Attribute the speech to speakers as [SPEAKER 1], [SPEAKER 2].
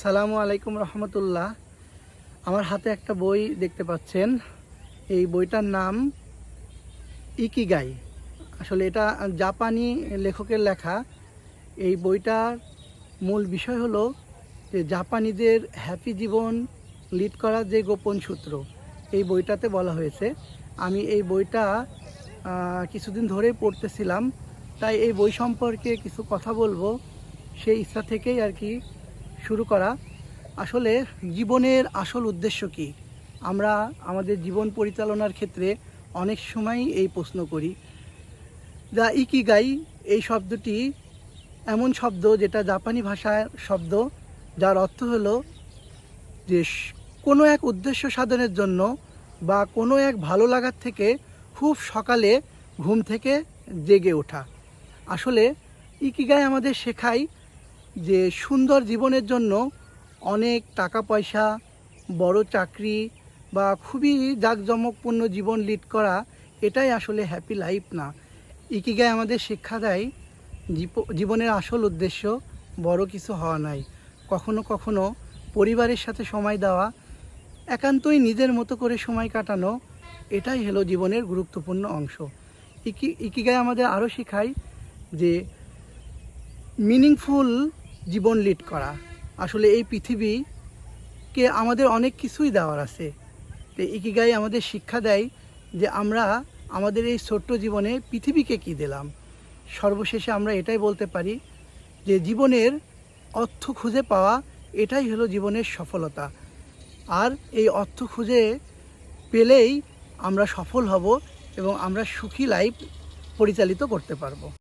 [SPEAKER 1] আসসালামু আলাইকুম রহমতুল্লাহ। আমার হাতে একটা বই দেখতে পাচ্ছেন। এই বইটার নাম ইকিগাই। আসলে এটা জাপানি লেখকের লেখা। এই বইটার মূল বিষয় হলো যে জাপানিদের হ্যাপি জীবন লিড করার যে গোপন সূত্র, এই বইটাতে বলা হয়েছে। আমি এই বইটা কিছুদিন ধরেই পড়তেছিলাম, তাই এই বই সম্পর্কে কিছু কথা বলবো, সেই ইচ্ছা থেকেই আর কি শুরু করা। আসলে জীবনের আসল উদ্দেশ্য কি? আমরা আমাদের জীবন পরিচালনার ক্ষেত্রে অনেক সময় এই প্রশ্ন করি। দ্য ইকিগাই এই শব্দটি এমন শব্দ যেটা জাপানি ভাষার শব্দ, যার অর্থ হলো যে কোনো এক উদ্দেশ্য সাধনের জন্য বা কোনো এক ভালো লাগার থেকে খুব সকালে ঘুম থেকে জেগে ওঠা। আসলে ইকিগাই আমাদের শেখায় যে সুন্দর জীবনের জন্য অনেক টাকা পয়সা, বড় চাকরি বা খুবই জাঁকজমকপূর্ণ জীবন লিড করা এটাই আসলে হ্যাপি লাইফ না। ইকিগাই আমাদের শিক্ষা দেয় জীবনের আসল উদ্দেশ্য বড় কিছু হওয়া নাই। কখনো কখনো পরিবারের সাথে সময় দেওয়া, একান্তই নিজের মতো করে সময় কাটানো, এটাই হলো জীবনের গুরুত্বপূর্ণ অংশ। ইকিগাই আমাদের আরও শেখায় যে মিনিংফুল জীবন লিড করা। আসলে এই পৃথিবীকে আমাদের অনেক কিছুই দেওয়ার আছে। তো ইকিগাই আমাদের শিক্ষা দেয় যে আমরা আমাদের এই ছোট্ট জীবনে পৃথিবীকে কি দিলাম। সর্বশেষে আমরা এটাই বলতে পারি যে জীবনের অর্থ খুঁজে পাওয়া এটাই হলো জীবনের সফলতা। আর এই অর্থ খুঁজে পেলেই আমরা সফল হব এবং আমরা সুখী লাইফ পরিচালিত করতে পারবো।